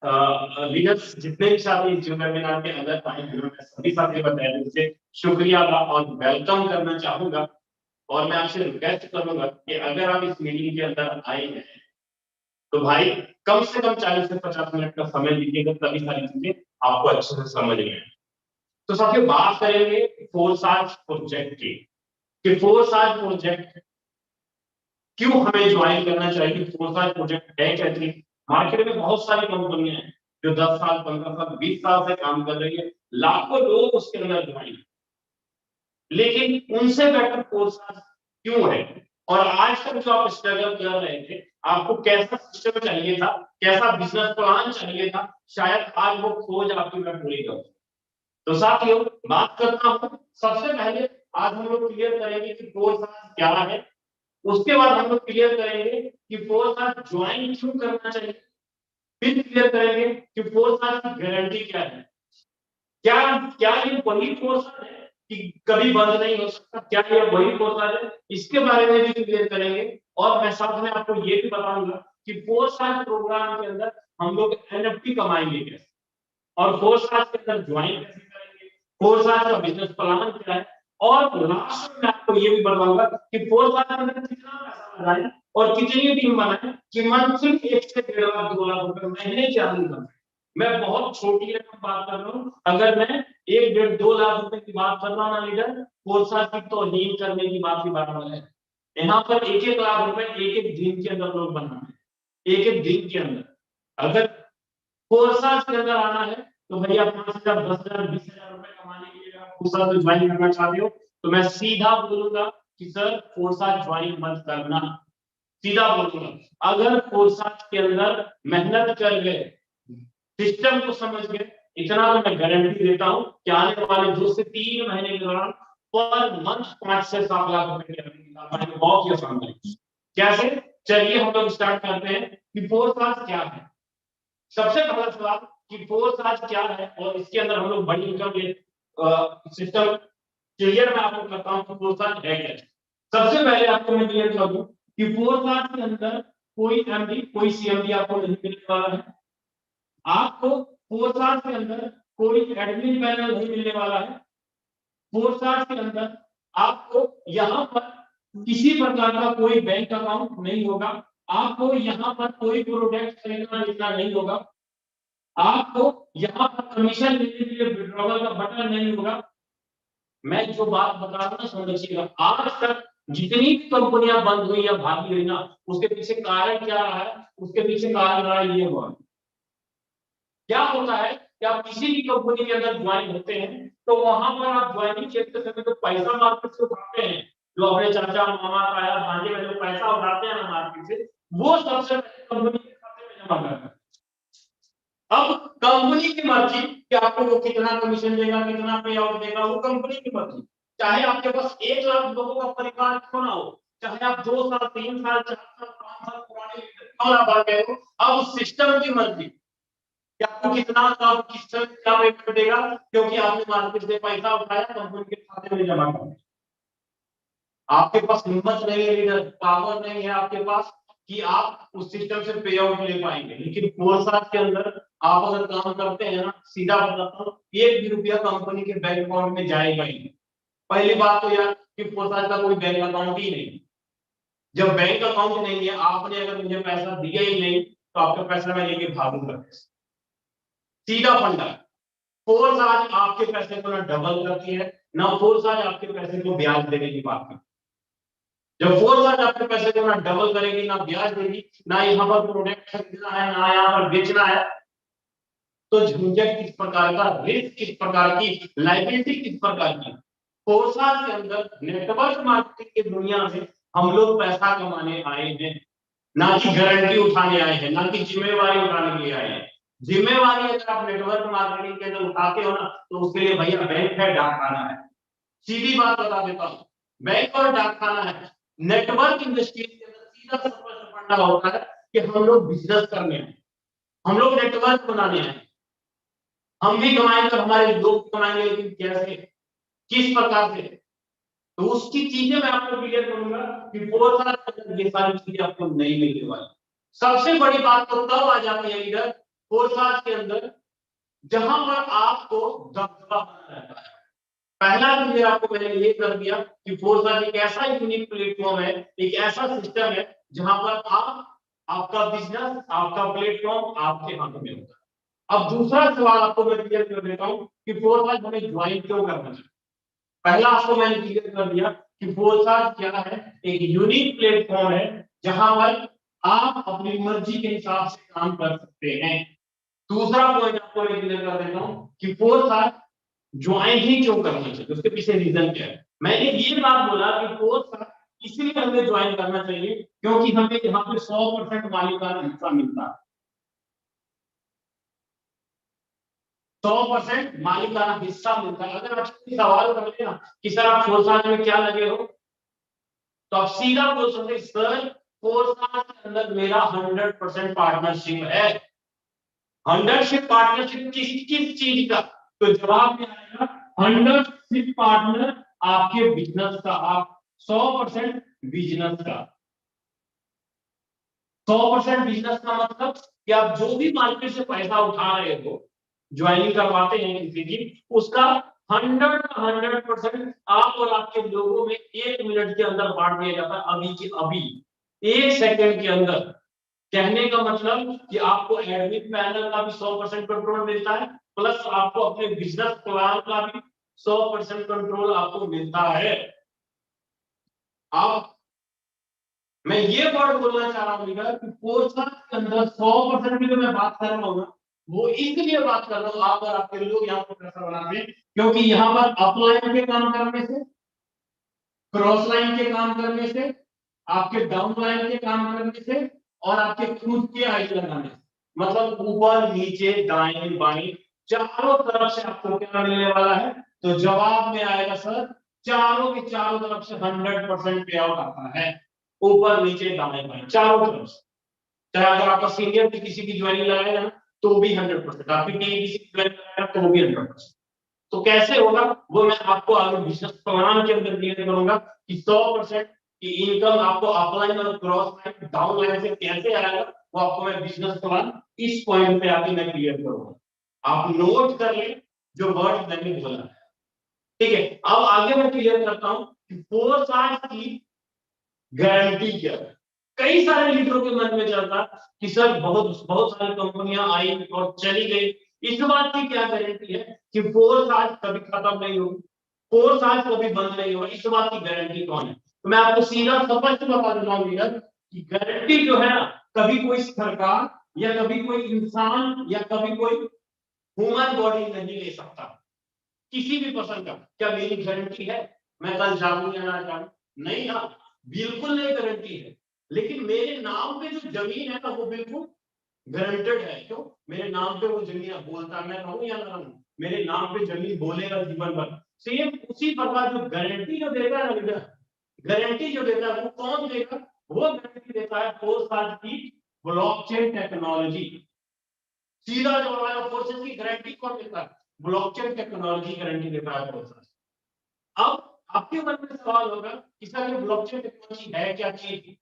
Leaders जितने भी साथी इस वेबिनार के अंदर आए हैं, मैं सभी साथी बताया उनसे शुक्रिया और वेलकम करना चाहूंगा। और मैं आपसे रिक्वेस्ट करूंगा कि अगर आप इस मीटिंग के अंदर आए हैं तो भाई कम से कम 40 से 50 मिनट का समय दीजिएगा, तभी सारी चीजें आपको अच्छे से समझ में आए। तो साथियों बात करेंगे फोरसाज प्रोजेक्ट की कि फोरसाज प्रोजेक्ट क्यों हमें ज्वाइन करना चाहिए, फोरसाज प्रोजेक्ट है क्या चीज। मार्केट में बहुत सारी कंपनियां हैं जो 10 साल 15 साल 20 साल से काम कर रही है, लाखों लोग उसके अंदर ज्वाइन, लेकिन उनसे बेटर फोरसाज क्यों है। और आज तक जो आप स्ट्रगल कर रहे थे, आपको कैसा सिस्टम चाहिए था, कैसा बिजनेस प्लान चाहिए था, शायद आज वो खोज आपकी मैं पूरी करूं। तो साथियों बात करता हूं, सबसे पहले आज हम लोग क्लियर करेंगे कि फोरसाज क्या है। उसके बाद हम लोग क्लियर करेंगे कि फोरसाज ज्वाइन क्यों करना चाहिए। फिर क्लियर करेंगे कि फोरसाज की गारंटी क्या है। क्या क्या ये वही फोरसाज है कि कभी बंद नहीं हो सकता, क्या ये वही फोरसाज है, इसके बारे में भी क्लियर करेंगे। और मैं साथ में आपको ये भी बताऊंगा कि फोरसाज प्रोग्राम के अंदर हम लोग एनएफटी कमाएंगे कैसे, और फोरसाज के अंदर ज्वाइन कैसे करेंगे, फोरसाज का बिजनेस प्लान क्या है। और लास्ट में आपको ये भी बताऊंगा कि फोरसाज के अंदर कितना पैसा लगाएं और कितनी टीम बनाएं कि मंथली 1 से 1.5 लाख 2 लाख रुपए महीने की अर्निंग करें। मैं बहुत छोटी रकम बात कर रहा हूं, अगर मैं 1 डेढ़ 2 लाख रुपए की बात कर रहा हूं ना लीडर, फोरसाज की तौहीन करने की बात ही बात है। यहाँ पर 1 लाख रुपए एक दिन के अंदर लोग बनाए, एक दिन के अंदर। अगर फोरसाज के अंदर आना है तो भैया 5,000 10,000 20,000 रुपए कमाने के लिए आप फोरसाज ज्वाइन करना चाहते हो तो मैं सीधा बोलूंगा कि सर फोरसाज ज्वाइन मत करना। सीधा बोलूंगा, अगर फोरसाज के अंदर मेहनत कर गए, सिस्टम को समझ गए, इतना तो मैं गारंटी देता हूं कि आने वाले 2 से 3 महीने के दौरान पर मंथ 5 से 7 लाख रुपए की अर्निंग निकाल पाएंगे। बहुत ही आसान तरीके। कैसे, चलिए हम लोग स्टार्ट करते हैं कि फोरसाज क्या है। सबसे पहला सवाल कि फोरसाज क्या है और इसके अंदर हम लोग बड़ी इनकम सिस्टम क्लियर मैं आपको करता हूं कि फोरसाज है क्या। सबसे पहले आपको मैं क्लियर कर दूं कि फोरसाज के अंदर कोई एमडी कोई सीएमडी आपको नहीं मिलने वाला है। आपको फोरसाज के अंदर कोई एडमिन पैनल नहीं मिलने वाला है। फोरसाज के अंदर आपको यहाँ पर किसी प्रकार का कोई बैंक अकाउंट नहीं होगा। आपको यहाँ पर कोई प्रोडक्ट खरीदना बेचना नहीं होगा। आपको यहाँ पर कमीशन लेने के लिए विड्रॉवल का बटन नहीं होगा। मैं जो बात बता रहा हूँ समझिएगा, आज तक जितनी भी कंपनियां बंद हुई या भागी हुई ना, उसके पीछे कारण क्या रहा है, उसके पीछे कारण रहा ये हुआ। क्या होता है कि आप किसी भी कंपनी के अंदर ज्वाइन होते हैं तो वहां पर आप ज्वाइनिंग चेक करते हैं तो पैसा मार्केट से उठाते हैं, जो अपने चाचा मामा ताया भांजे में जो पैसा उठाते हैं ना मार्केट से, वो सबसे पहले कंपनी के खाते में जमा करते हैं। अब कंपनी की मर्जी कि आपको वो कितना कमीशन देगा, कितना पे आउट देगा, वो कंपनी की मर्जी। चाहे आपके पास 1 लाख लोगों का परिवार क्यों ना हो, चाहे आप 2 साल 3 साल 4 साल 5 साल पुराने क्यों ना बन गए हो, अब उस सिस्टम की मर्जी कि आपको कितना कब किस क्या पेमेंट देगा, क्योंकि आपने मार्केट से पैसा उठाया कंपनी के खाते में जमा कर दिया। आपके पास हिम्मत नहीं है, लीडर पावर नहीं है आपके पास कि आप उस सिस्टम से पे आउट ले पाएंगे। लेकिन फोरसाज के अंदर आप अगर काम करते हैं ना, सीधा बताता हूँ, 1 भी रुपया कंपनी के बैंक अकाउंट में जाएगा ही नहीं। पहली बात तो यार कि फोरसाज का कोई बैंक अकाउंट ही नहीं। जब बैंक अकाउंट नहीं है, आपने अगर मुझे पैसा दिया ही नहीं तो आपका पैसा मैं लेके भागूंगा। सीधा फंडा। फोरसाज आपके पैसे को ना डबल करती है, ना फोरसाज आपके पैसे को ब्याज देने की बात करती है। जब फोरसाज आपके पैसे को ना डबल करेगी, ना ब्याज देगी, ना यहाँ पर प्रोडक्ट खरीदना है, ना यहाँ पर बेचना है, तो झंझट किस प्रकार का, रिस्क किस प्रकार की, लाइबिलिटी किस प्रकार की। फोरसाज के अंदर नेटवर्क मार्केटिंग की दुनिया में हम लोग पैसा कमाने आए हैं, ना कि गारंटी उठाने आए हैं, ना कि जिम्मेवारी उठाने के लिए आए हैं। जिम्मेवारी अगर आप नेटवर्क मार्केटिंग के अंदर उठाते हो ना, तो उसके लिए भैया बैंक है, डाकखाना है। सीधी बात बता देता हूँ, बैंक और डाकखाना है। नेटवर्क इंडस्ट्री के अंदर सीधा स्पष्ट फंडा होता है कि हम लोग बिजनेस करने हैं, हम लोग नेटवर्क बनाने हैं। हम भी कमाएंगे और हमारे लोग कमाएंगे, लेकिन कैसे, किस प्रकार से, तो उसकी चीजें मैं आपको क्लियर करूंगा कि बहुत सारा ये सारी चीजें आपको नहीं मिलने वाली। सबसे बड़ी बात तो तब आ जाती है इधर फोर्साज के अंदर जहां पर आपको दबदबा बना रहता है। पहला क्लियर आपको मैंने ये कर दिया कि फोर्साज एक ऐसा यूनिक प्लेटफॉर्म है, एक ऐसा सिस्टम है जहां पर आपका बिजनेस, आपका प्लेटफॉर्म आपके हाथ में होता है। अब दूसरा सवाल आपको मैं क्लियर कर देता हूं कि फोर्साज हमें ज्वाइन क्यों करना चाहिए। पहला आपको मैंने क्लियर कर दिया कि फोर्साज क्या है, एक यूनिक प्लेटफॉर्म है जहां पर आप अपनी मर्जी के हिसाब से काम कर सकते हैं। दूसरा पॉइंट आपको मैं क्लियर कर देता हूं कि फोर्साज ज्वाइन ही क्यों करना चाहिए, उसके पीछे रीजन क्या है। मैंने ये बात बोला कि फोर्साज इसलिए हमें ज्वाइन करना चाहिए क्योंकि हमें यहाँ पे 100% मालिकाना हिस्सा मिलता है। 100% मालिकाना हिस्सा मिलता है। अगर आप सवाल करते ना कि सर आप फोर्साज में क्या लगे हो, तो आप सीधा बोल सकते सर फोर्साज के अंदर मेरा 100% पार्टनरशिप है। 100% पार्टनरशिप किस किस चीज का, तो जवाब में आएगा 100% पार्टनर आपके बिजनेस का, आप 100% बिजनेस का। 100% बिजनेस का मतलब कि आप जो भी मार्केट से पैसा उठा रहे हो, ज्वाइनिंग करवाते हैं किसी की, उसका 100% आप और आपके लोगों में 1 मिनट के अंदर बांट दिया जाता है, अभी के अभी 1 सेकंड के अंदर। कहने का मतलब कि आपको एडमिन पैनल का भी 100% कंट्रोल मिलता है, प्लस आपको अपने बिजनेस प्लान का भी 100% कंट्रोल आपको मिलता है। अब मैं ये वर्ड बोलना चाह रहा हूँ कि फोर्साज के अंदर 100% की जो मैं बात कर रहा हूँ ना, वो इसलिए बात कर रहा हूँ आप और आपके लोग यहाँ पर पैसा बनाते हैं, क्योंकि यहाँ पर अपलाइन के काम करने से, क्रॉस लाइन के काम करने से, आपके डाउन लाइन के काम करने से और आपके खुद के आईडी लगाने से, मतलब ऊपर नीचे दाएं बाएं चारों तरफ से आपको क्या मिलने वाला है, तो जवाब में आएगा सर चारों के चारों तरफ से 100% पे आउट आता है, ऊपर नीचे दाएं बाएं चारों तरफ से। चाहे अगर आपका सीनियर भी किसी की ज्वाइनिंग लगाएगा ना तो भी 100%, आपकी टीम किसी की ज्वाइनिंग लगाएगा तो भी 100%। तो कैसे होगा वो मैं आपको आगे बिजनेस प्लान के अंदर क्लियर करूंगा कि 100% की इनकम आपको अपलाइन और क्रॉस लाइन डाउन लाइन से कैसे आएगा, वो आपको मैं बिजनेस प्लान इस पॉइंट पे आके मैं क्लियर करूंगा। आप नोट कर लें जो वर्ड मैंने बोला, ठीक है। अब आगे मैं क्लियर करता हूं कि फोर्साज की गारंटी क्या है। कई सारे लीडरों के मन में चलता कि सर बहुत बहुत सारी कंपनियां आई और चली गई, इस बात की क्या गारंटी है कि फोर्साज कभी खत्म नहीं होगी, फोर्साज कभी बंद नहीं होगा, इस बात की गारंटी कौन है। तो मैं आपको सीधा स्पष्ट बता देता हूँ लीडर कि गारंटी जो है ना, कभी कोई सरकार या कभी कोई इंसान या कभी कोई ह्यूमन बॉडी नहीं ले सकता, किसी भी पर्सन का। क्या मेरी गारंटी है मैं कल जाऊं या ना जाऊं? नहीं ना, बिल्कुल नहीं गारंटी है। लेकिन मेरे नाम पे जो जमीन है ना वो बिल्कुल गारंटेड है। क्यों? मेरे नाम पे वो जमीन बोलता मैं रहूं या ना रहूं, मेरे नाम पे जमीन बोलेगा जीवन भर। सेम उसी प्रकार जो गारंटी जो देगा ना, गारंटी जो देता है वो कौन देगा? वो गारंटी देता है फोर्साज की ब्लॉकचेन टेक्नोलॉजी। सीधा जवाब आएगा फोर्सेस की गारंटी कौन देता है? ब्लॉकचेन टेक्नोलॉजी गारंटी देता है फोर्सेस। अब आपके मन में सवाल होगा कि सर ये ब्लॉकचेन टेक्नोलॉजी है क्या चीज?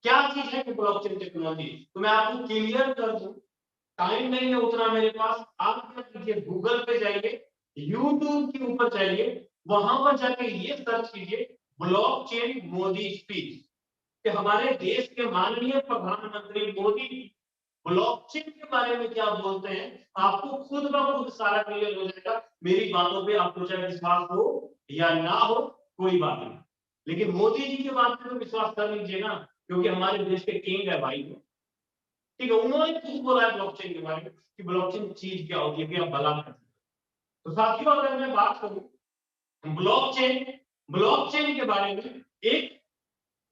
क्या चीज है कि ब्लॉकचेन टेक्नोलॉजी? तो मैं आपको क्लियर कर दूं, टाइम नहीं है उतना मेरे पास। आप क्या कीजिए, गूगल पे जाइए, यूट्यूब के ऊपर जाइए, वहां पर जाके ये सर्च कीजिए ब्लॉकचेन मोदी स्पीच, कि हमारे देश के माननीय प्रधानमंत्री मोदी ब्लॉकचेन के बारे में क्या बोलते हैं। आपको खुद ब खुद सारा क्लियर हो जाएगा। मेरी बातों पे आपको चाहे विश्वास हो या ना हो कोई बात नहीं, लेकिन मोदी जी की बात पे तो विश्वास कर लीजिए ना, क्योंकि हमारे देश के किंग है भाई। ठीक है, उन्होंने खुद बोला है ब्लॉकचेन के बारे में कि ब्लॉकचेन चीज क्या होती है कि आप भला कर। तो साथियों अगर मैं बात करूं ब्लॉकचेन, ब्लॉकचेन के बारे में, एक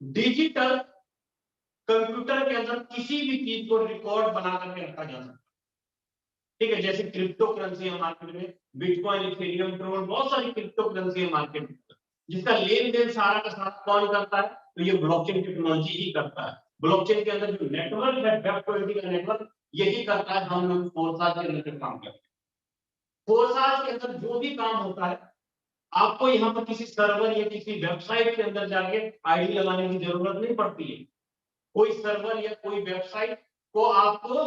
डिजिटल कंप्यूटर के अंदर किसी भी चीज को रिकॉर्ड बना करके रखा जा सकता है। ठीक है, जैसे क्रिप्टो करेंसी है मार्केट में, बिटकॉइन, इथेरियम, ट्रोन, बहुत सारी क्रिप्टो करेंसी है मार्केट में, जिसका लेन देन सारा का सारा कौन करता है? तो ये ब्लॉकचेन टेक्नोलॉजी ही करता है। ब्लॉकचेन के अंदर जो नेटवर्क है, वेब20 का नेटवर्क, यही करता है। हम लोग फोर्साज के अंदर काम करते हैं। फोर्साज के अंदर जो भी काम होता है, आपको यहाँ पर किसी सर्वर या किसी वेबसाइट के अंदर जाके आईडी लगाने की जरूरत नहीं पड़ती है। कोई सर्वर या कोई वेबसाइट को आपको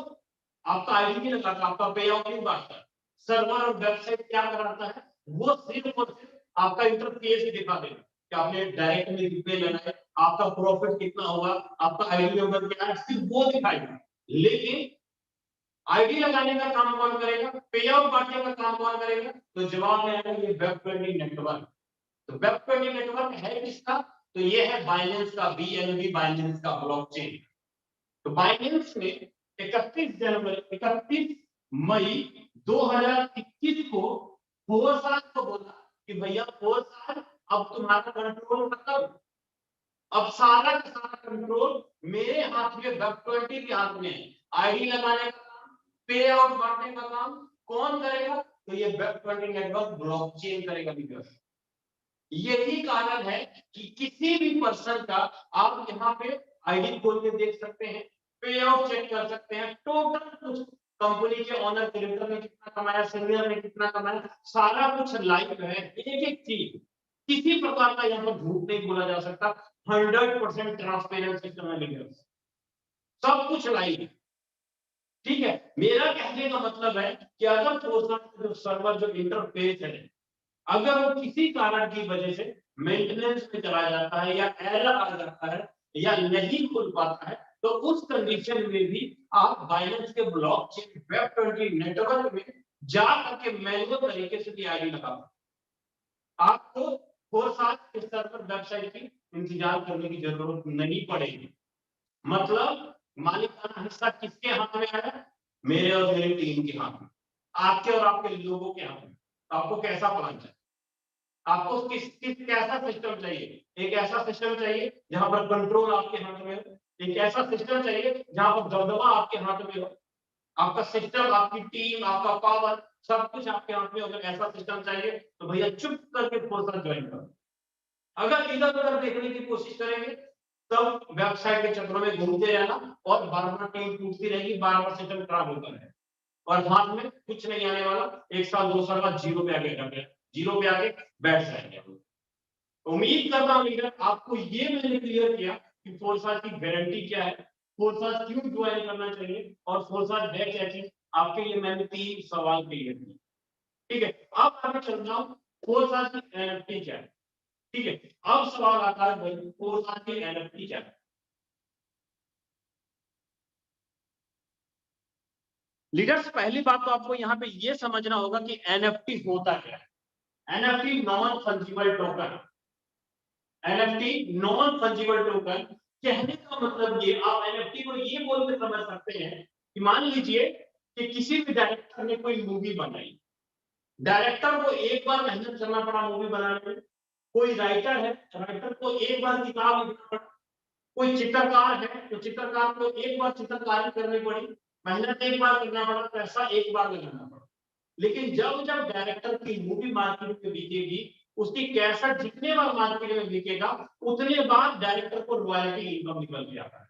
आपका आईडी नहीं लगाता, आपका पे आउट नहीं बांटता। सर्वर और वेबसाइट क्या कराता है, वो सिर्फ और सिर्फ आपका इंटरफेस दिखा देगा कि आपने डायरेक्ट में कितने लेना है, आपका प्रॉफिट कितना होगा, आपका आईडी नंबर क्या है, सिर्फ वो दिखाएगा। लेकिन आईडी लगाने का काम कौन करेगा, पे आउट बांटने का काम कौन करेगा? तो जवाब में आएगा ये वेब ट्रेडिंग नेटवर्क। तो वेब ट्रेडिंग नेटवर्क है किसका? तो ये है बाइनेंस का, बीएनबी बाइनेंस का ब्लॉकचेन। तो बाइनेंस ने 31 मई 2021 को फोरसाल को बोला कि भैया फोरसाल अब तुम्हारा कंट्रोल खत्म, अब सारा का सारा कंट्रोल मेरे हाथ में, वेब20 के हाथ में है। आईडी लगाने का काम, पे आउट बांटने का काम कौन करेगा? तो ये वेब20 नेटवर्क ब्लॉकचेन करेगा। बिकॉज यही कारण है कि किसी भी पर्सन का आप यहाँ पे आईडी खोल के देख सकते हैं, पे आउट चेक कर सकते हैं, टोटल कुछ कंपनी के ऑनर डायरेक्टर ने कितना कमाया, सीनियर ने कितना कमाया, सारा कुछ लाइव है। एक एक चीज, किसी प्रकार का यहाँ पर झूठ नहीं बोला जा सकता। 100% ट्रांसपेरेंट सिस्टम है, सब कुछ लाइव है। ठीक है, मेरा कहने का मतलब है कि अगर जो सर्वर जो इंटरफेस है, अगर वो किसी कारण की वजह से मेंटेनेंस में चला जाता है या एरर आ जाता है या नहीं खुल पाता है, तो उस कंडीशन में भी आप बाइनेंस के ब्लॉकचेन वेब20 नेटवर्क में जा करके मैनुअल तरीके से भी आईडी लगा, आपको 4 साल इस सर्वर वेबसाइट की इंतजार करने की जरूरत नहीं पड़ेगी। मतलब मालिकाना हिस्सा किसके हाथ में है? मेरे और मेरी टीम के हाथ में, आपके और आपके लोगों के हाथ में। आपको कैसा प्लान चाहिए, आपको किस किस कैसा सिस्टम चाहिए? एक ऐसा सिस्टम चाहिए जहां पर कंट्रोल आपके हाथ में हो, एक ऐसा सिस्टम चाहिए जहां पर दबदबा आपके हाथ में हो, आपका सिस्टम, आपकी टीम, आपका पावर, सब कुछ आपके हाथ में। अगर ऐसा सिस्टम चाहिए तो भैया चुप करके फोर्स ज्वाइन करो। अगर इधर उधर देखने की कोशिश करेंगे तब वेबसाइट के चक्रों में घूमते रहना और बार बार टीम टूटती रहेगी, बार बार सिस्टम खराब होता रहेगा और हाथ में कुछ नहीं आने वाला। 1 साल 2 साल बाद जीरो पे आके जीरो पे आके बैठ जाएंगे। उम्मीद करता हूं लीडर आपको ये मैंने क्लियर किया कि फोर्साज की गारंटी क्या है, फोर्साज क्यों ज्वाइन करना चाहिए और फोर्साज है क्या चीज। आपके लिए मैंने 3 सवाल क्लियर किए। ठीक है, अब आगे चल रहा हूं फोर्साज की एनएफटी क्या है। ठीक है, अब सवाल आता है भाई फोर्साज की एनएफटी क्या है। लीडर्स पहली बात तो आपको यहाँ पे ये समझना होगा कि एनएफटी होता क्या है। NFT non fungible token, NFT non fungible token. कहने का मतलब ये, आप एनएफटी को ये बोल के समझ सकते हैं कि मान लीजिए कि किसी भी डायरेक्टर ने कोई मूवी बनाई, डायरेक्टर को एक बार मेहनत करना पड़ा मूवी बनाने में। कोई राइटर है, राइटर को एक बार किताब लिखना पड़ा। कोई चित्रकार है तो चित्रकार को एक बार चित्रकारी करनी पड़ी, मेहनत एक बार करना पड़ा, पैसा एक बार लगाना पड़ा। लेकिन जब जब डायरेक्टर की मूवी मार्केट में बिकेगी, उसकी कैसेट जितने बार मार्केट में बिकेगा उतने बार डायरेक्टर को रॉयल्टी इनकम निकल के आता है।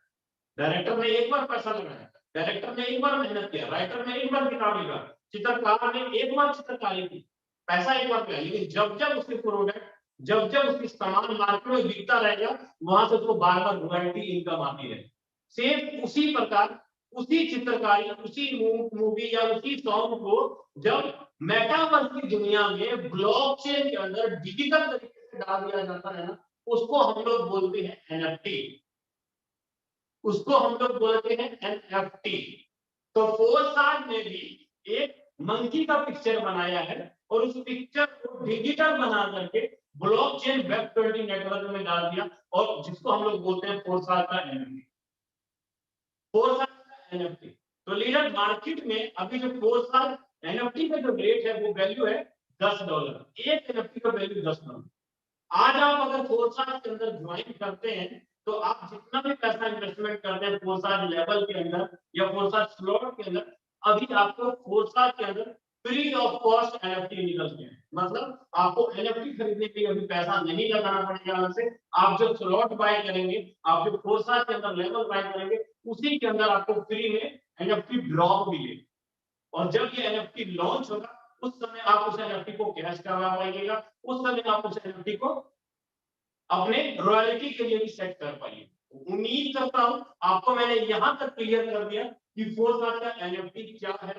डायरेक्टर ने एक बार पैसा लगाया, डायरेक्टर ने एक बार मेहनत किया, राइटर ने एक बार किताब लिखा, चित्रकार ने एक बार चित्रकारी की, पैसा एक बार किया। लेकिन जब जब उसके प्रोडक्ट, जब जब उसकी सामान मार्केट में बिकता रहेगा, वहां से उसको बार बार रॉयल्टी इनकम आती है। सेम उसी प्रकार उसी चित्रकारी, उसी मूवी या उसी सॉन्ग को जब मेटावर्स की दुनिया में ब्लॉकचेन के अंदर डिजिटल तरीके से डाल दिया जाता है ना, उसको हम लोग बोलते हैं एनएफटी, उसको हम लोग बोलते हैं एनएफटी। तो फोरसाज ने भी एक मंकी का पिक्चर बनाया है और उस पिक्चर को डिजिटल बना करके ब्लॉकचेन वेब20 नेटवर्क में डाल दिया और जिसको हम लोग बोलते हैं फोरसाज का एनएफटी। फोरसाज का एनएफटी। तो लीडर मार्केट में अभी जो फोरसाज एनएफटी का जो रेट है वो वैल्यू है $10। एक एनएफटी का वैल्यू $10। आज आप अगर फोरसाज के अंदर ज्वाइन करते हैं तो आप जितना भी पैसा इन्वेस्टमेंट करते हैं फोरसाज लेवल के अंदर या फोरसाज स्लॉट के अंदर, अभी आपको फोरसाज के अंदर फ्री ऑफ कॉस्ट एनएफटी निकलते हैं। मतलब आपको एनएफटी खरीदने के लिए अभी पैसा नहीं लगाना पड़ेगा अलग से। आप जो स्लॉट बाय करेंगे, आप जो फोरसाज के अंदर लेवल बाय करेंगे, उसी के अंदर आपको फ्री में एनएफटी ड्रॉप मिलेगी। और जब ये एनएफटी लॉन्च होगा उस समय आप उस एनएफटी को कैश करवा पाइएगा, उस समय आप उस एनएफटी को अपने रॉयल्टी के लिए भी सेट कर पाइए। उम्मीद करता हूं आपको मैंने यहां तक क्लियर कर दिया कि फोर्स का एनएफटी क्या है,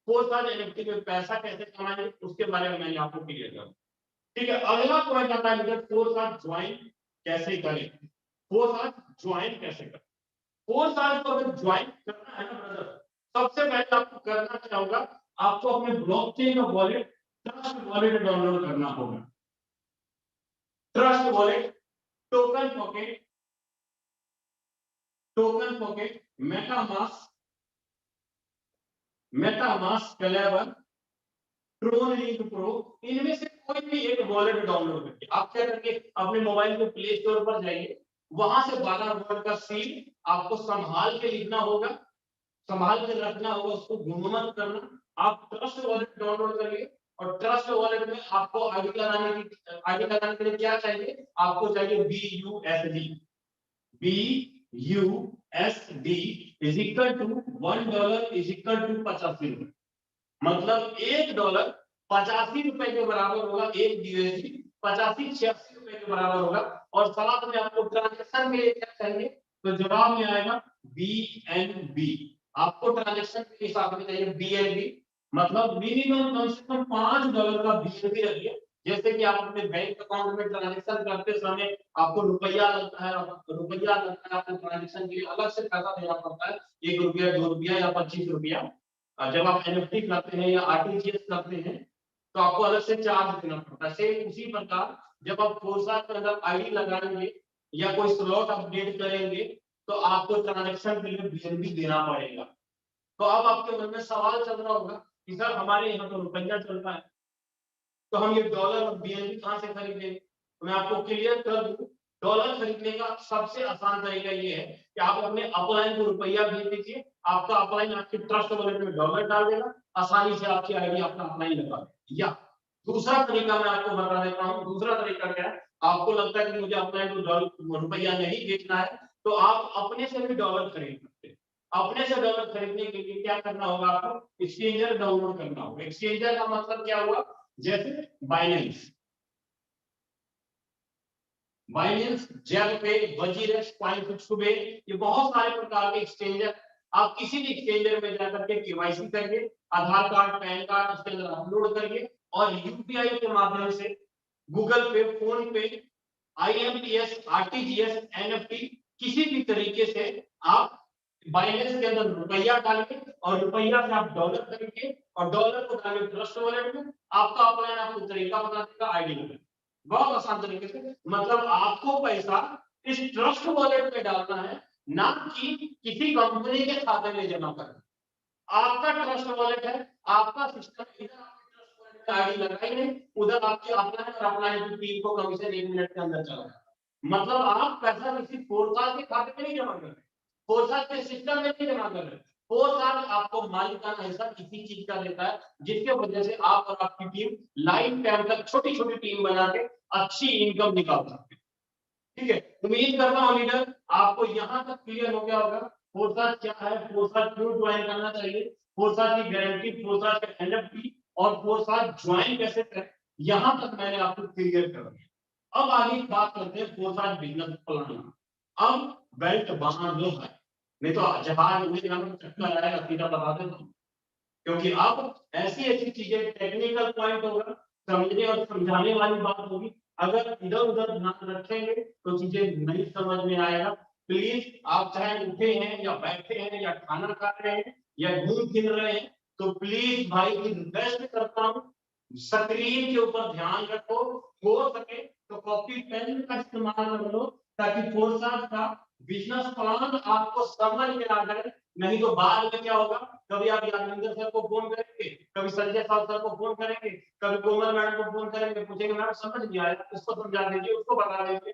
फोर्स एनएफटी में पैसा कैसे कमाएंगे, उसके बारे में मैंने आपको क्लियर किया। ठीक है, अगला पॉइंट आता है फोर्स ज्वाइन कैसे करें, फोर्स ज्वाइन कैसे करें। फोर्स को अगर ज्वाइन करना है ना ब्रदर, सबसे पहले आपको करना क्या होगा, आपको अपने ब्लॉकचेन का वॉलेट ट्रस्ट वॉलेट डाउनलोड करना होगा। Trust Wallet, Token Pocket, MetaMask, Klever, Tron Link Pro, इनमें से कोई भी एक वॉलेट डाउनलोड करके आप क्या करेंगे, अपने मोबाइल के प्ले स्टोर पर जाइए, वहां से 12 वोल्ट का सील आपको संभाल के लिखना होगा, संभाल के रखना होगा, उसको गुम मत करना। आप ट्रस्ट वॉलेट डाउनलोड करिए और ट्रस्ट वॉलेट में आपको आईडी लगाने के लिए क्या चाहिए, आपको चाहिए BUSD is equal to $1 is equal to 85 रुपए, मतलब $1 ₹85 के बराबर होगा, एक यूएसडी 85-86 रुपए के बराबर होगा। और साथ में आपको ट्रांजेक्शन के लिए क्या चाहिए, तो जवाब में आएगा BNB। आपको ट्रांजेक्शन के हिसाब में चाहिए BNB, मतलब मिनिमम कम से कम $5 का BNB रखिए। जैसे कि आप अपने बैंक अकाउंट में ट्रांजेक्शन करते समय आपको रुपया लगता है, आपको ट्रांजेक्शन के लिए अलग से पैसा देना पड़ता है, ₹1, ₹2 या ₹25। जब आप एनएफटी करते हैं या आरटीजीएस करते हैं तो आपको अलग से चार्ज देना पड़ता है। सेम उसी प्रकार जब आप फोर्सा के अंदर आईडी लगाएंगे या कोई स्लॉट अपडेट करेंगे तो आपको ट्रांजैक्शन के लिए बीएनबी देना पड़ेगा। तो अब आपके मन में सवाल चल रहा होगा कि सर हमारे यहाँ तो रुपया चल रहा है, तो हम ये डॉलर और बीएनबी कहाँ से खरीदेंगे। तो मैं आपको क्लियर कर दूं, डॉलर खरीदने का सबसे आसान तरीका ये है कि आप अपने अपलाइन को रुपया भेज दीजिए, आपका अपलाइन आपके ट्रस्ट वॉलेट में डॉलर डाल देगा, आसानी से आपकी आईडी अपना अपलाइन लगा देगा। या दूसरा तरीका मैं आपको बता देता हूँ, दूसरा तरीका क्या है, आपको लगता है कि मुझे अपलाइन को डॉलर रुपया नहीं बेचना है, तो आप अपने से भी डॉलर खरीद सकते हैं। अपने से डॉलर खरीदने के लिए क्या करना होगा, आपको एक्सचेंजर डाउनलोड करना होगा। एक्सचेंजर का मतलब क्या हुआ, जैसे बाइनेंस, जेलपे, वजीरेक्स, कॉइनफिक्सबे, ये बहुत सारे प्रकार के एक्सचेंजर। आप किसी भी एक्सचेंजर में जाकर के केवाईसी करिए, आधार कार्ड, पैन कार्ड उसके अंदर अपलोड करिए और यूपीआई के माध्यम से गूगल पे, फोन पे, आईएमपीएस, आरटीजीएस, एनएफटी किसी भी तरीके से आप बाइनेंस के अंदर रुपया डालिए और रुपया से आप डॉलर खरीदिए और डॉलर को डालिए ट्रस्ट वॉलेट में। आपका अपलाइन आपको तरीका बता देगा, आईडी में बहुत आसान तरीके से, मतलब आपको पैसा इस ट्रस्ट वॉलेट में डालना है, ना कि किसी कंपनी के खाते में जमा करना। आपका ट्रस्ट वॉलेट है, आपका सिस्टम, इधर आपके ट्रस्ट वॉलेट में आईडी लगाई नहीं, उधर आपके अपलाइन और अपलाइन की टीम को कमीशन 1 मिनट के अंदर चला जाएगा। मतलब आप पैसा किसी फोरसाल के खाते में नहीं जमा कर रहे, फोरसाल के सिस्टम में नहीं जमा कर रहे, फोरसाल आपको मालिकाना हिस्सा किसी चीज का देता है, जिसके वजह से आप और आपकी टीम लाइफ टाइम तक छोटी छोटी टीम बना के अच्छी इनकम निकाल सकते हैं। ठीक है, उम्मीद करता हूँ लीडर आपको यहाँ तक क्लियर हो गया होगा फोरसाल क्या है, फोरसाल क्यों ज्वाइन करना चाहिए, फोरसाल की गारंटी, फोरसाल का एनएफटी और फोरसाल ज्वाइन कैसे करें, यहाँ तक मैंने आपको क्लियर कर दिया। अब आगे बात करते हैं फोरसाल बिजनेस प्लान। अब बेल्ट बांध लो है, नहीं तो जहाज में चक्कर आएगा, सीधा बता देता हूँ। क्योंकि अब ऐसी ऐसी चीजें, टेक्निकल पॉइंट होगा, समझने और समझाने वाली बात होगी, अगर इधर उधर ध्यान रखेंगे तो चीजें नहीं समझ में आएगा। प्लीज आप चाहे उठे हैं या बैठे हैं या खाना खा रहे हैं या घूम फिर रहे हैं, तो प्लीज भाई रिक्वेस्ट करता हूँ स्क्रीन के ऊपर ध्यान रखो, हो सके तो कॉपी पेन का इस्तेमाल कर लो, ताकि फोरसाल का बिजनेस प्लान आपको समझ में आ जाए। नहीं तो बाद में क्या होगा, कभी आप यादविंदर सर को फोन करेंगे, कभी संजय साहब सर को फोन करेंगे, कभी कोमल मैडम को फोन करेंगे, पूछेंगे मैडम समझ नहीं आया, उसको समझा दीजिए, उसको बता दीजिए।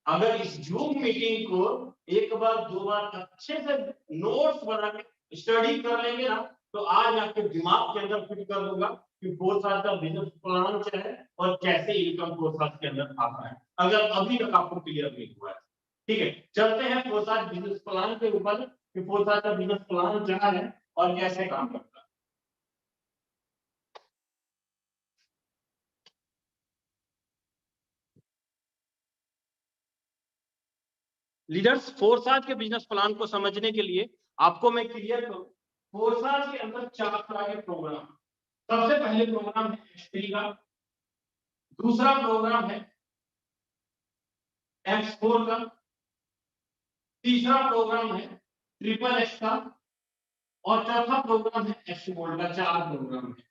अगर इस जूम मीटिंग को एक बार दो बार अच्छे से नोट्स बना के स्टडी कर लेंगे ना, तो आज आपके दिमाग के अंदर फिट कर दूंगा कि 4 साल का बिजनेस प्लान क्या है और कैसे इनकम 4 साल के अंदर आता है, अगर अभी तक आपको क्लियर नहीं हुआ है। ठीक है, चलते हैं 4 साल बिजनेस प्लान के ऊपर कि 4 साल का बिजनेस प्लान क्या है और कैसे काम करता है। लीडर्स, फोरसाल के बिजनेस प्लान को समझने के लिए आपको मैं क्लियर करूं, फोर्साज के अंदर 4 तरह के प्रोग्राम। सबसे पहले प्रोग्राम है X3 का, दूसरा प्रोग्राम है X4 का, तीसरा प्रोग्राम है ट्रिपल एक्स का, और चौथा प्रोग्राम है एक्सवोल्ट का। 4 प्रोग्राम है,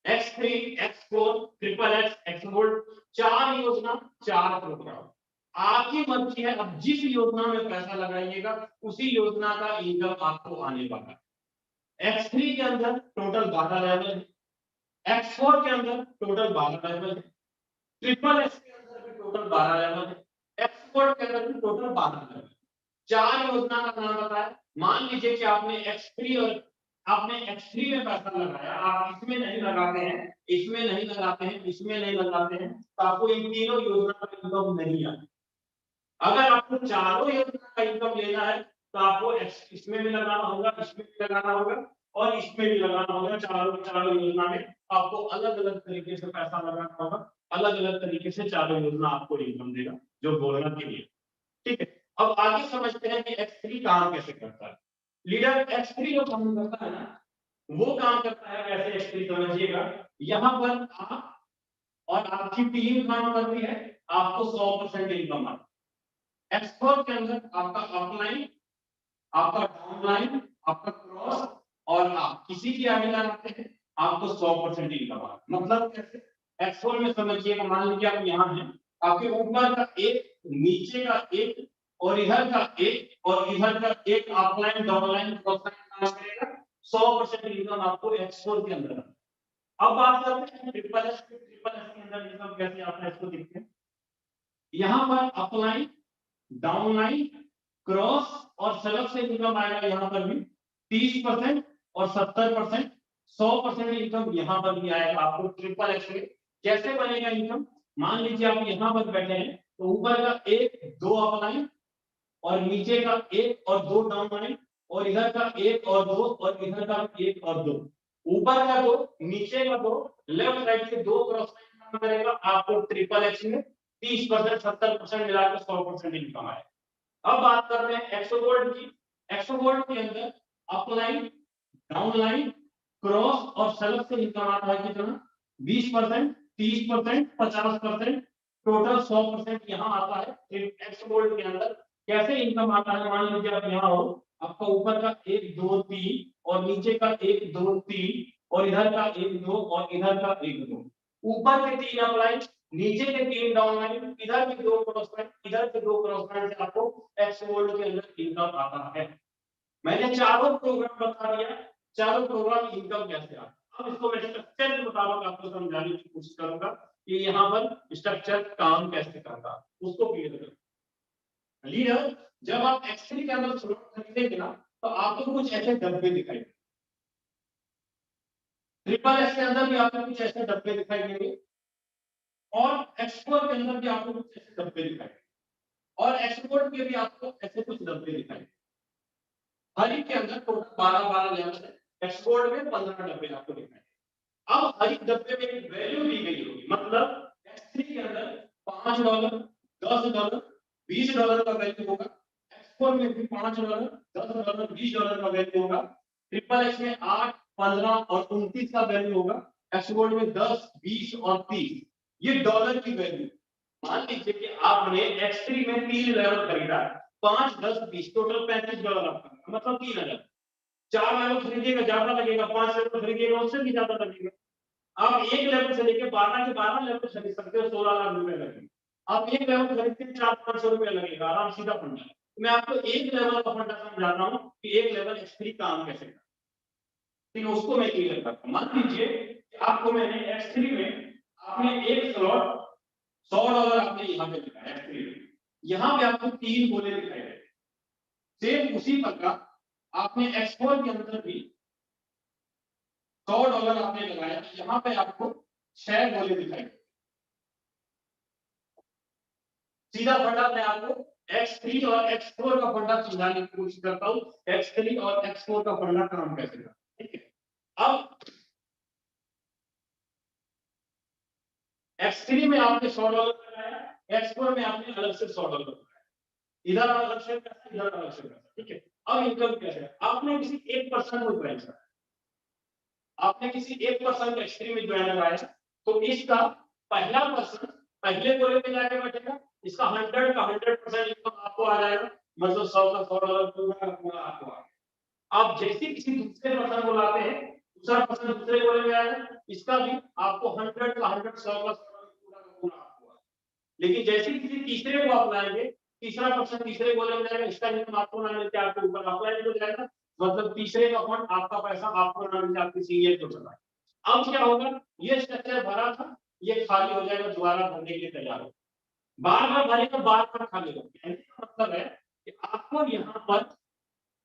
X3, X4, ट्रिपल एक्स, एक्सवोल्ट, 4 योजना, 4 प्रोग्राम। आपकी मर्जी है, अब जिस योजना में पैसा लगाइएगा उसी योजना का इनकम आपको आने वाला है। X3 के अंदर टोटल 12 लेवल है, X4 के अंदर टोटल 12 लेवल है, ट्रिपल एक्स के अंदर भी टोटल 12 लेवल है, एक्सपोर्ट के अंदर भी टोटल 12 लेवल। 4 योजना का नाम बताया। मान लीजिए कि आपने X3 और आपने X3 में पैसा लगाया, आप इसमें नहीं लगाते हैं, इसमें नहीं लगाते हैं, इसमें नहीं लगाते हैं, तो आपको इन तीनों योजना का इनकम नहीं आता। अगर आपको चारों योजना का इनकम लेना है तो आपको इसमें भी लगाना होगा, इसमें भी लगाना होगा और इसमें भी लगाना होगा। चारों योजना में आपको अलग अलग तरीके से पैसा लगाना होगा, अलग अलग तरीके से चारों योजना आपको इनकम देगा, जो बोलना के लिए। ठीक है, अब आगे समझते हैं कि X3 काम कैसे करता है। लीडर X3 जो काम करता है ना, वो काम करता है कैसे, X3 समझिएगा। यहाँ पर आप और आपकी टीम काम करती है, आपको 100% इनकम आता है। X4 के अंदर आपका अपलाइन, आपका डाउनलाइन, आपका क्रॉस और आप किसी की आगे लगाते हैं, आपको 100% इनकम आता है। मतलब कैसे, X4 में समझिएगा, मान लीजिए आप यहाँ हैं, आपके ऊपर का एक, नीचे का एक और इधर का एक और इधर का एक अपलाइन, डाउनलाइन, क्रॉस लाइन काम करेगा, 100% इनकम आपको X4 के अंदर। अब बात करते हैं ट्रिपल एस के अंदर इनकम कैसे आता है, इसको देखते हैं। यहाँ पर अपलाइन, डाउनलाइन, क्रॉस और सेलेक्ट से इनकम आएगा यहाँ पर भी 30% और 70%, 100% इनकम यहाँ पर भी आएगा आपको ट्रिपल एक्स में। कैसे बनेगा इनकम, मान लीजिए आप यहाँ पर बैठे हैं, तो ऊपर का एक, दो अपलाइन और नीचे का एक और दो डाउनलाइन और इधर का एक और दो और इधर का एक और दो, ऊपर का दो, नीचे का दो, लेफ्ट राइट के दो क्रॉस लाइन काम करेगा, आपको ट्रिपल एक्स में 30%, 70% मिलाकर 100% इनकम आएगा। अब बात करते हैं एक्सोवोल्ट की। एक्सोवोल्ट के अंदर अपलाइन, डाउनलाइन, क्रॉस और सेलेक्ट से इनकम आता है कितना, 20%, 30%, 50%, टोटल 100% यहाँ आता है एक्सोवोल्ट के अंदर। कैसे इनकम आता है, मान लीजिए आप यहाँ हो, आपका ऊपर का 1 2 3 और नीचे का 1 2 3 और इधर का 1 2 और इधर का 1 2, ऊपर के 3 अपलाइन, नीचे के 3 डाउनलाइन, इधर के 2 क्रॉस लाइन, इधर के 2 क्रॉस लाइन से आपको एक्सवोल्ट के अंदर इनकम आता है। मैंने चारों प्रोग्राम बता दिया, चारों प्रोग्राम इनकम कैसे आता है। अब इसको मैं स्ट्रक्चर के मुताबिक आपको समझाने की कोशिश करूंगा कि यहाँ पर स्ट्रक्चर काम कैसे करता है, उसको क्लियर करें। लीडर, जब आप X3 के अंदर स्लॉट खरीदेंगे ना, तो आपको कुछ ऐसे डब्बे दिखाई देंगे। ट्रिपल एक्स के अंदर भी आपको कुछ ऐसे डब्बे दिखाई देंगे और X4 के अंदर भी आपको कुछ ऐसे डब्बे दिखाई देंगे और एक्सपोर्ट के भी आपको ऐसे कुछ डब्बे दिखाई देंगे। हर एक के अंदर टोटल 12 लेवल है, एक्सपोर्ट में 15 डब्बे आपको दिखाई देंगे। अब हर एक डब्बे में एक वैल्यू दी गई होगी, मतलब X3 के अंदर $5, $10, $20 का वैल्यू होगा, X4 में भी $5, $10, $20 का वैल्यू होगा, ट्रिपल एक्स में 8, 15 और 29 का वैल्यू होगा, एक्सपोर्ट में 10, 20 और 30। ये डॉलर की वैल्यू। मान लीजिए कि आपने X3 में 3 लेवल खरीदा, 5, 10, 20, टोटल $35 आपका, मतलब 3000। 4 लेवल खरीदिएगा ज्यादा लगेगा, 5 लेवल खरीदिएगा उससे भी ज्यादा लगेगा। आप एक लेवल से लेकर 12 के 12 लेवल खरीद सकते हो, 16 लाख रुपए लगेंगे। आप एक लेवल खरीदते 400-500 रुपए लगेगा, आराम सीधा फंडा। मैं आपको एक लेवल का फंडा समझाता हूँ कि एक लेवल X3 काम कैसे करता है, ठीक है, उसको मैं क्लियर करता हूँ। मान लीजिए कि आपको मैंने X3 में आपने एक स्लॉट $100 आपने यहाँ पे लिखा है X3 में, यहाँ पे आपको 3 गोले दिखाई दे। सेम उसी प्रकार आपने X4 के अंदर भी $100 आपने लगाया, यहाँ पे आपको 6 गोले दिखाई दे। सीधा फंडा मैं आपको X3 और X4 का फंडा समझाने की कोशिश करता हूँ, X3 और X4 का फंडा काम कैसे करता है, ठीक है। अब X3 में आपने $100 लगाया, X4 में आपने अलग से $100 लगाया, इधर अलग से पैसा, इधर अलग से पैसा, ठीक है। अब इनकम क्या है, आपने किसी एक पर्सन को ज्वाइन करा, आपने किसी एक पर्सन को एक्सट्री में ज्वाइन कराया, तो इसका पहला पर्सन पहले गोले में जाके बैठेगा, इसका 100 का 100% इनकम आपको आ जाएगा, मतलब 100 का $100 पूरा आपको आ गया। आप जैसे किसी दूसरे पर्सन को लाते हैं, दूसरा पर्सन दूसरे गोले में आएगा, इसका भी आपको 100 का 100 100 का 100 पूरा का पूरा आपको आ, लेकिन जैसे ही किसी तीसरे को आप लाएंगे, तीसरा पर्सन तीसरे गोले में जाएगा, इसका इनकम आपको ना मिलके आपके ऊपर अप्लाई हो जाएगा, मतलब तीसरे का फंड आपका पैसा आपको ना मिलके आपके सीनियर को चला। अब क्या होगा, ये स्ट्रक्चर भरा था, ये खाली हो जाएगा, दोबारा भरने के लिए तैयार हो, बार बार भरेगा, बार बार खाली होगा। कहने का मतलब है कि आपको यहाँ पर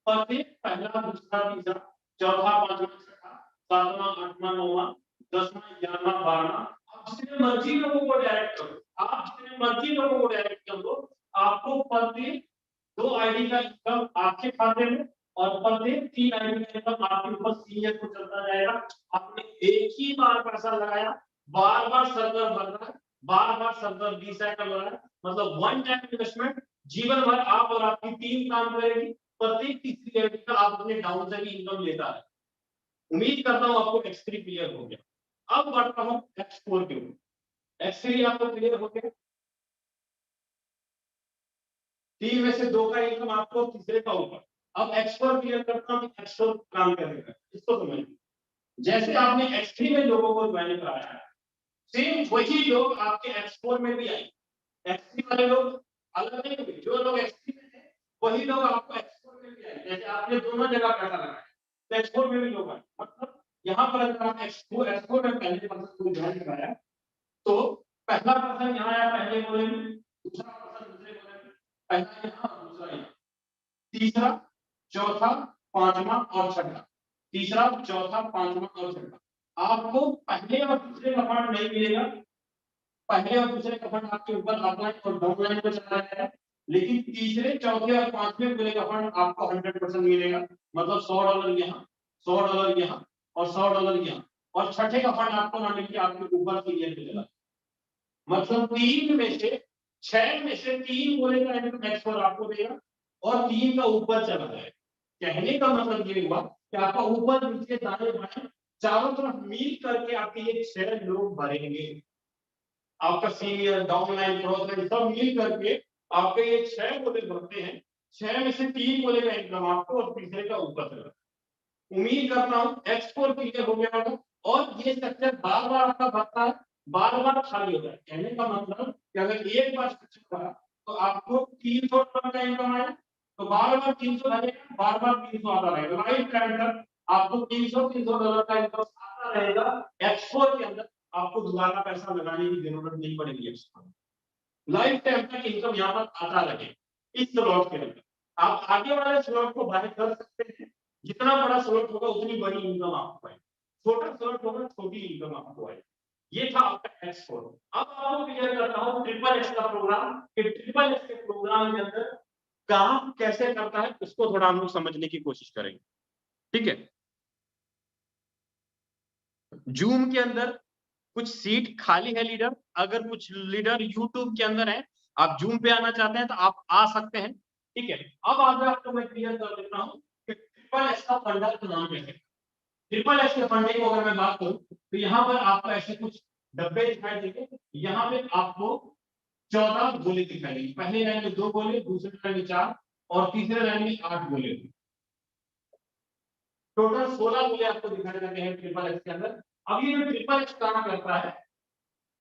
प्रत्येक पहला दूसरा तीसरा चौथा पांचवा छठा सातवां आठवां नौवां 10वां 11वां 12वां, आप जितने मर्जी लोगों को डायरेक्ट करो, आप जितने मर्जी लोगों को डायरेक्ट कर दो, आपको प्रत्येक 2 आईडी का इनकम आपके खाते में और प्रत्येक 3 आईडी का इनकम आपके ऊपर सीनियर को चलता जाएगा। आपने एक ही बार पैसा लगाया, बार बार सर्वर भर रहा है, बार बार सर्वर रिसाइकल हो रहा है, मतलब वन टाइम इन्वेस्टमेंट, जीवन भर आप और आपकी टीम काम करेगी, प्रत्येक तीसरी आईडी का आप अपने डाउन से भी इनकम लेता है। उम्मीद करता हूं आपको X3 क्लियर हो गया। अब बढ़ता हूं X4 के ऊपर। X3 आपको क्लियर हो गया, 3 में से 2 का इनकम आपको तीसरे का ऊपर। अब X4 क्लियर करता हूं, X4 काम करेगा, इसको समझिए। जैसे आपने X3 में लोगों को ज्वाइन कराया है, सेम वही लोग आपके X4 में भी आए। X3 वाले लोग अलग नहीं हुए, जो लोग X3 में थे वही लोग आपको X4 में भी आए। जैसे आपने दोनों जगह पैसा लगाया, तो X4 में भी लोग आए, मतलब यहाँ पर अगर आप X4 में पहले पर्सन को ज्वाइन कराया, तो पहला पर्सन यहाँ आया पहले गोले में, दूसरा पर्सन दूसरे गोले में, पहला यहाँ दूसरा यहाँ, तीसरा चौथा पांचवा और छठा, तीसरा चौथा पांचवा और छठा। आपको पहले और दूसरे का फंड नहीं मिलेगा, पहले और दूसरे का फंड आपके ऊपर अपलाइन और डाउनलाइन पे चला जाएगा, लेकिन तीसरे चौथे और पांचवें गोले का फंड आपको 100% मिलेगा, मतलब $100 यहाँ, $100 यहाँ और $100 यहाँ, और छठे का फंड आपको ना मिलके आपके ऊपर सीनियर पे चला, मतलब 3 में से 6 में से 3 गोले का इनकम X4 आपको देगा और 3 का ऊपर चला जाएगा। कहने का मतलब ये हुआ कि आपका ऊपर नीचे दाएं बाएं चारों तरफ मिल करके आपके ये 6 लोग भरेंगे, आपका सीनियर डाउनलाइन क्रॉसलाइन सब मिल करके आपके ये 6 गोले भरते हैं। 6 में से 3 गोले का इनकम आपको और तीसरे का ऊपर चला। उम्मीद करता हूँ X4 क्लियर हो गया होगा, और ये स्ट्रक्चर बार बार आपका भरता है, बार बार खाली होता है। कहने का मतलब कि अगर एक बार स्ट्रक्चर भरा तो आपको $300 का इनकम आया, तो बार बार 300 भरेगा, बार बार 300 आता रहेगा, लाइफ टाइम तक आपको $300 का इनकम आता रहेगा। X4 के अंदर आपको दोबारा पैसा लगाने की जरूरत नहीं पड़ेगी, लाइफ टाइम तक इनकम यहाँ पर आता रहे। इस स्लॉट के अंदर आप आगे वाले स्लॉट को बाय कर सकते हैं, जितना बड़ा स्लॉट होगा उतनी बड़ी इनकम आपको आएगी, छोटा स्लॉट होगा छोटी इनकम आपको आएगी। ये था आपका X4। अब आपको क्लियर करता हूँ ट्रिपल एक्स का प्रोग्राम, कि ट्रिपल एक्स के प्रोग्राम के अंदर काम कैसे करता है, उसको थोड़ा हम लोग समझने की कोशिश करेंगे, ठीक है। जूम के अंदर कुछ सीट खाली है लीडर, अगर कुछ लीडर यूट्यूब के अंदर है, आप जूम पे आना चाहते हैं तो आप आ सकते हैं, ठीक है। अब आगे आपको मैं क्लियर कर देता हूं कि ट्रिपल एक्स का फंडा का नाम क्या है। ट्रिपल एक्स के फंडे की अगर मैं बात करूं तो यहाँ पर आपको ऐसे कुछ डब्बे दिखाई देंगे, यहाँ पे आपको 14 गोले दिखाई देंगे, पहले लाइन में 2 गोले, दूसरे लाइन में 4 और तीसरे लाइन में 8 गोले, टोटल 16 गोले आपको दिखाई देते हैं ट्रिपल एक्स के अंदर। अब ये जो ट्रिपल एक्स काम करता है,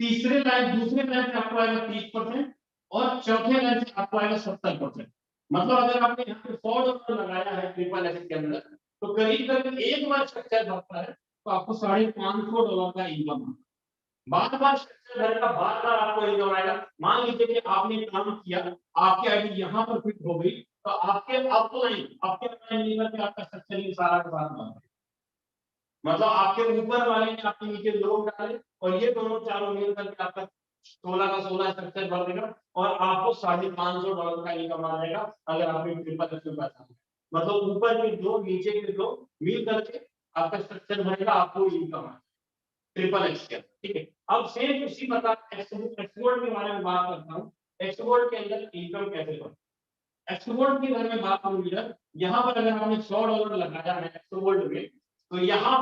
तीसरे लाइन दूसरे लाइन से आपको आएगा 30% और चौथे लाइन से आपको आएगा 70%। मतलब अगर आपने यहाँ पे $100 लगाया है ट्रिपल एक्स के अंदर, तो करीब करीब एक बार स्ट्रक्चर भरता है तो आपको $550 का इनकम, बार बार स्ट्रक्चर भरेगा, बार बार आपको इनकम आएगा। मान लीजिए कि आपने काम किया, आपकी आईडी यहाँ पर फिट हो गई, तो आपके अपलाइन आपके लीवर पे आपका स्ट्रक्चर सारा का सारा बन, मतलब आपके ऊपर वाले ने आपके नीचे लोग डाले और ये दोनों चारों मिल करके आपका 16 का 16 स्ट्रक्चर भर देगा और आपको $550 का इनकम आ जाएगा, अगर आपने ट्रिपल एक्स में पैसा, मतलब ऊपर के दो नीचे के दो मिल करके आपका स्ट्रक्चर भरेगा, आपको इनकम आ ट्रिपल एक्स के अंदर, ठीक है। अब सेम उसी प्रकार एक्सपोर्ट के बारे में बात करता हूँ। एक्सपोर्ट के अंदर इनकम कैसे बनता है, एक्सपोर्ट की अगर मैं बात करूं इधर, यहाँ पर अगर आपने $100 लगाया है एक्सपोर्ट में, तो यहाँ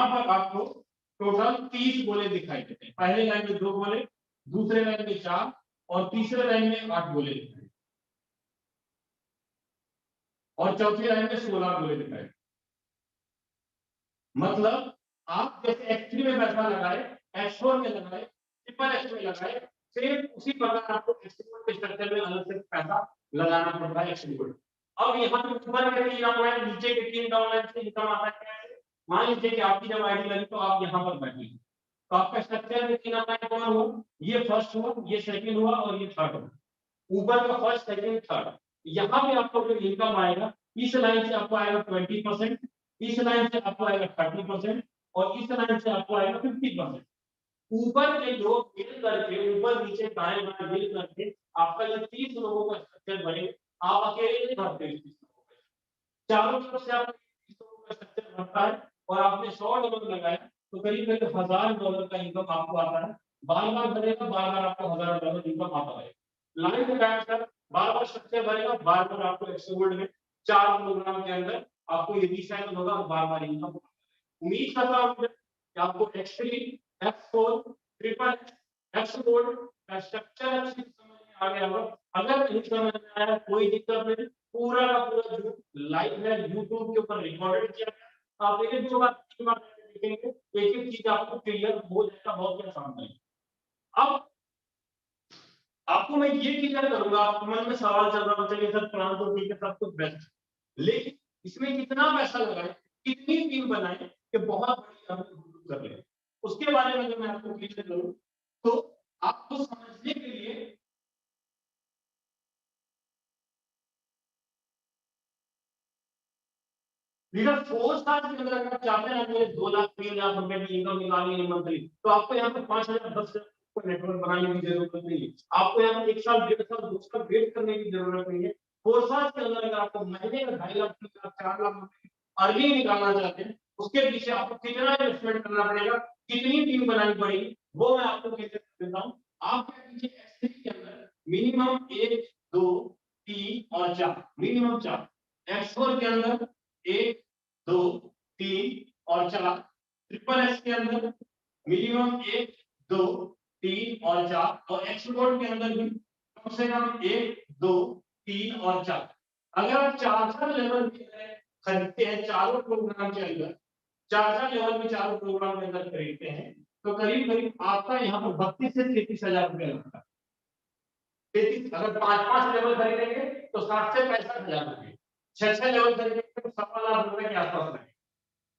पर आपको टोटल 30 गोले दिखाई देते हैं। पहले लाइन में 2 गोले, दूसरे लाइन में 4 और तीसरे लाइन में 8 गोले दिखाई, और चौथी लाइन में 16 गोले दिखाई। मतलब आप जैसे X3 में पैसा लगाए, X4 में लगाए, ट्रिपल X में लगाए, सेम उसी प्रकार आपको एक्सपोर्ट के स्ट्रक्चर में अलग से पैसा लगाना पड़ता है एक्सपोर्ट। अब यहाँ पे ऊपर के 3 डाउनलाइन, नीचे के 3 डाउनलाइन से इनकम आता है कैसे? मान लीजिए कि आपकी जब आईडी लगी तो आप यहाँ पर बैठे, तो आपका स्ट्रक्चर में 3 डाउनलाइन कौन हुआ? ये फर्स्ट हुआ, ये सेकंड हुआ और ये थर्ड हुआ। ऊपर का फर्स्ट, सेकंड, थर्ड। यहाँ पे आपको जो इनकम आएगा, इस लाइन से आपको आएगा 20%, इस लाइन से आपको आएगा 30% और इस लाइन से आपको आएगा 50%। ऊपर के लोग मिल करके, ऊपर नीचे दाएं बाएं मिल करके आपका ये 30 लोगों का स्ट्रक्चर बने। आप अकेले नहीं भरते इस 30 लोगों का, चारों तरफ से आपका 30 लोगों का स्ट्रक्चर बनता है और आपने $100 लगाया तो करीब करीब $1000 का इनकम आपको आता है। बार बार भरेगा, बार बार आपको $1000 इनकम आता है। लाइन में बैठ कर बार बार स्ट्रक्चर भरेगा, बार बार आपको एक्सपोर्ट में 4 प्रोग्राम के अंदर आपको ये रिसाइकल होगा, बार बार इनकम। उम्मीद करता हूं कि आपको X3, X4, ट्रिपल एक्सपोर्ट का स्ट्रक्चर अच्छी समझ में आ गया होगा। अगर नहीं समझ में आया कोई दिक्कत नहीं, पूरा का पूरा जो लाइव है यूट्यूब के ऊपर रिकॉर्डेड किया गया, आप एक दो बार तीन बार देखेंगे, एक एक चीज आपको क्लियर हो जाएगा बहुत आसान है। अब आपको मैं ये क्लियर करूंगा, आपके मन में सवाल चल रहा है चलिए सर प्लान तो ठीक है, सब कुछ बेस्ट, लेकिन इसमें कितना पैसा लगाए, कितनी टीम बनाए कि बहुत बड़ी अर्निंग कर ले, उसके बारे में अगर मैं आपको क्लियर करूं तो आपको समझने के लिए लीडर 4 साल के अंदर अगर आप चाहते हैं मुझे 2 लाख 3 लाख रुपए की इनकम निकालनी है मंथली, तो आपको यहाँ पे 5,000 10,000 को नेटवर्क बनाने की जरूरत नहीं है। आपको यहाँ पे 1 साल 1.5 साल 2 साल वेट करने की जरूरत नहीं है। 4 साल के अंदर अगर आपको महीने का 2.5 लाख 3 लाख 4 लाख रुपए अर्निंग निकालना चाहते हैं, उसके पीछे आपको कितना इन्वेस्टमेंट करना पड़ेगा, कितनी टीम बनानी पड़ेगी, वो मैं आपको कैसे देता हूँ। आपके पीछे S3 के अंदर मिनिमम 1 2 3 और 4, मिनिमम 4। X4 के अंदर 1 2 3 और 4, ट्रिपल एस के अंदर मिनिमम 1 2 3 और 4 और एक्सपोर्ट के अंदर भी कम से कम 1 2 3 और 4। अगर आप 4 लेवल खरीदते हैं चारों प्रोग्राम के अंदर, 4 लेवल में चारों प्रोग्राम के अंदर खरीदते हैं, तो करीब करीब आपका यहाँ पर 32 से 33,000 रुपया लगता है। 33, अगर 5 लेवल खरीदेंगे तो 60 से 65,000 रुपये, 6 लेवल खरीदेंगे तो 1.25 लाख रुपए के आसपास लगेगा।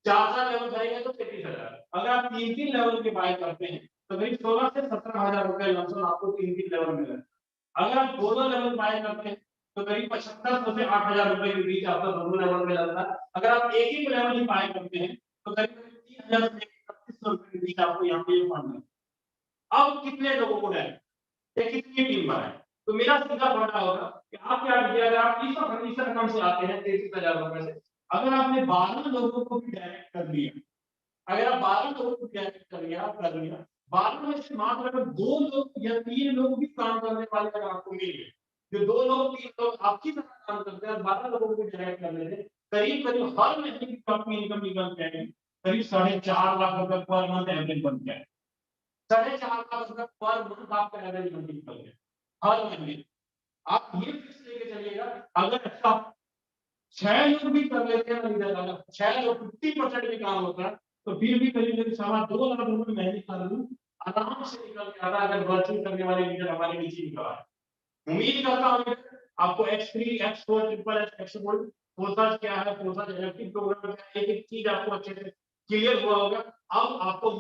4 लेवल करेंगे तो 33,000। अगर आप 3 लेवल के बाय करते हैं तो करीब 16 से 17,000 रुपए लमसम आपको 3 लेवल में लगेगा। अगर आप दोनों लेवल बाय करते हैं तो करीब 75 से 8,000 रुपए के बीच आपका दोनों लेवल में लगता है। अगर आप एक ही लेवल ही बाय करते हैं तो करीब 3,000 से 3,500 रुपए के बीच आपको यहाँ पे फंड है। अब कितने लोगों को डायरेक्ट या कितनी टीम बनाए, तो मेरा सीधा पढ़ना होगा कि आप क्या कीजिए, अगर आप इस फर्नीचर रकम से आते हैं 33,000 रुपए से, अगर आपने 12 लोगों को भी डायरेक्ट कर लिया, अगर आप 12 लोगों को डायरेक्ट कर लिया 12 में से मात्र अगर 2 लोग या 3 लोग भी काम करने वाले अगर आपको मिल गए, जो 2 लोग 3 लोग आपकी तरह काम करते हैं, 12 लोगों को डायरेक्ट कर लेते, करीब करीब हर महीने की आपकी इनकम निकल जाएगी करीब 4.5 लाख रुपए पर मंथ एवरेज बन जाए। 4.5 लाख रुपए पर मंथ आपका एवरेज निकल गया हर महीने। आप ये फिक्स लेके चलिएगा, अगर आप 6 लोग भी कर लेते हैं ना, 6 लोग 50% भी काम होता है तो फिर भी करीब करीब 2.25 लाख रुपए महीने का आराम से निकल के आता है, अगर वर्किंग करने वाले लीडर हमारे नीचे निकला है। उम्मीद करता हूँ आपको X3 X4 triple S export Forsage क्या है, फोर्साज इलेक्ट्रिक प्रोग्राम क्या है, एक एक चीज आपको अच्छे से क्लियर हुआ होगा। अब आपको